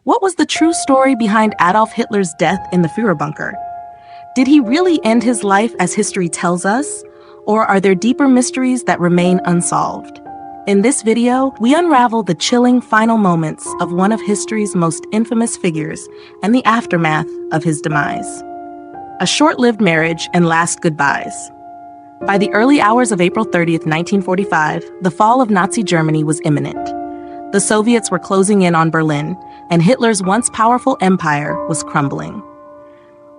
What was the true story behind Adolf Hitler's death in the Führerbunker? Did he really end his life as history tells us? Or are there deeper mysteries that remain unsolved? In this video, we unravel the chilling final moments of one of history's most infamous figures and the aftermath of his demise. A short-lived marriage and last goodbyes. By the early hours of April 30th, 1945, the fall of Nazi Germany was imminent. The Soviets were closing in on Berlin, and Hitler's once powerful empire was crumbling.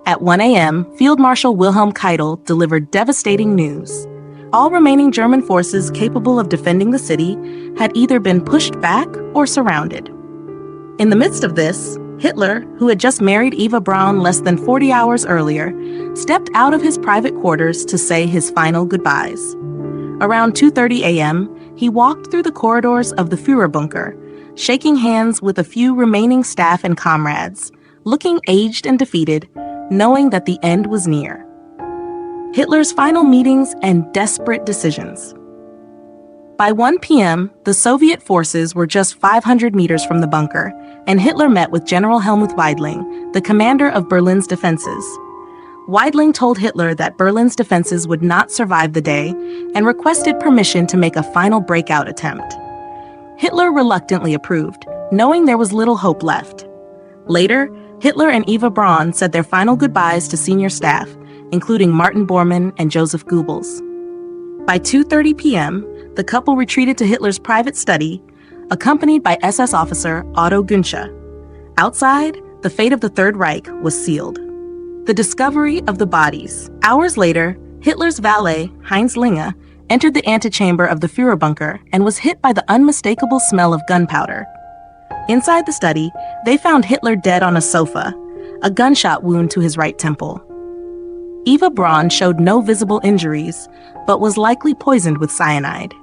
At 1 a.m., Field Marshal Wilhelm Keitel delivered devastating news. All remaining German forces capable of defending the city had either been pushed back or surrounded. In the midst of this, Hitler, who had just married Eva Braun less than 40 hours earlier, stepped out of his private quarters to say his final goodbyes. Around 2:30 a.m., he walked through the corridors of the Führerbunker, shaking hands with a few remaining staff and comrades, looking aged and defeated, knowing that the end was near. Hitler's final meetings and desperate decisions. By 1 p.m., the Soviet forces were just 500 meters from the bunker, and Hitler met with General Helmut Weidling, the commander of Berlin's defenses. Weidling told Hitler that Berlin's defenses would not survive the day and requested permission to make a final breakout attempt. Hitler reluctantly approved, knowing there was little hope left. Later, Hitler and Eva Braun said their final goodbyes to senior staff, including Martin Bormann and Joseph Goebbels. By 2:30 p.m., the couple retreated to Hitler's private study, accompanied by SS officer Otto Günsche. Outside, the fate of the Third Reich was sealed. The discovery of the bodies. Hours later, Hitler's valet, Heinz Linge, entered the antechamber of the Führerbunker and was hit by the unmistakable smell of gunpowder. Inside the study, they found Hitler dead on a sofa, a gunshot wound to his right temple. Eva Braun showed no visible injuries, but was likely poisoned with cyanide.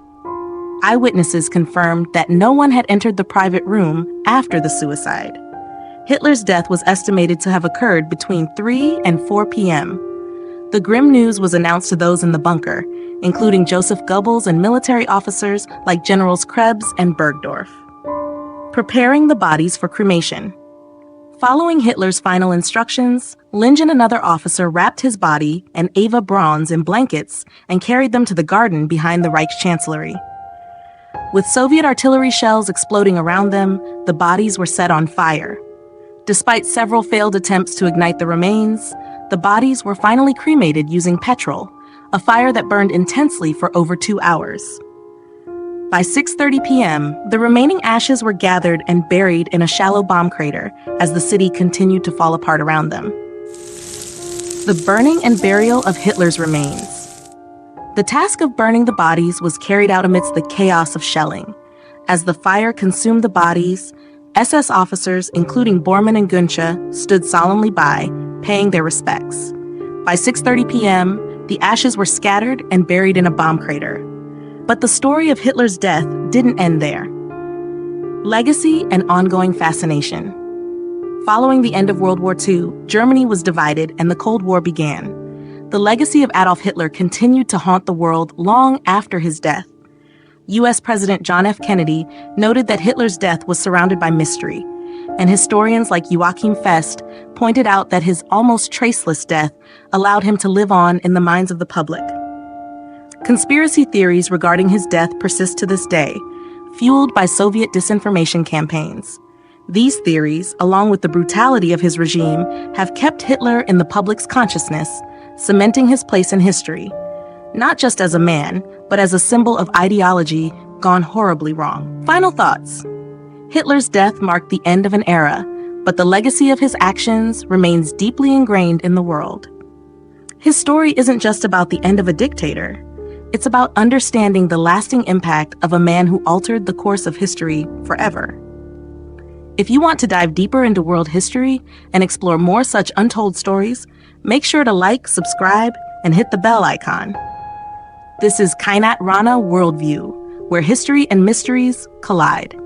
Eyewitnesses confirmed that no one had entered the private room after the suicide. Hitler's death was estimated to have occurred between 3 and 4 p.m. The grim news was announced to those in the bunker, including Joseph Goebbels and military officers like Generals Krebs and Bergdorf. Preparing the bodies for cremation. Following Hitler's final instructions, Linge and another officer wrapped his body and Eva Braun's in blankets and carried them to the garden behind the Reichschancellery. With Soviet artillery shells exploding around them, the bodies were set on fire. Despite several failed attempts to ignite the remains, the bodies were finally cremated using petrol, a fire that burned intensely for over 2 hours. By 6:30 p.m., the remaining ashes were gathered and buried in a shallow bomb crater as the city continued to fall apart around them. The burning and burial of Hitler's remains. The task of burning the bodies was carried out amidst the chaos of shelling. As the fire consumed the bodies, SS officers, including Bormann and Günsche, stood solemnly by, paying their respects. By 6:30 p.m., the ashes were scattered and buried in a bomb crater. But the story of Hitler's death didn't end there. Legacy and ongoing fascination. Following the end of World War II, Germany was divided and the Cold War began. The legacy of Adolf Hitler continued to haunt the world long after his death. U.S. President John F. Kennedy noted that Hitler's death was surrounded by mystery, and historians like Joachim Fest pointed out that his almost traceless death allowed him to live on in the minds of the public. Conspiracy theories regarding his death persist to this day, fueled by Soviet disinformation campaigns. These theories, along with the brutality of his regime, have kept Hitler in the public's consciousness, cementing his place in history, not just as a man, but as a symbol of ideology gone horribly wrong. Final thoughts. Hitler's death marked the end of an era, but the legacy of his actions remains deeply ingrained in the world. His story isn't just about the end of a dictator. It's about understanding the lasting impact of a man who altered the course of history forever. If you want to dive deeper into world history and explore more such untold stories, make sure to like, subscribe, and hit the bell icon. This is Kainat Rana Worldview, where history and mysteries collide.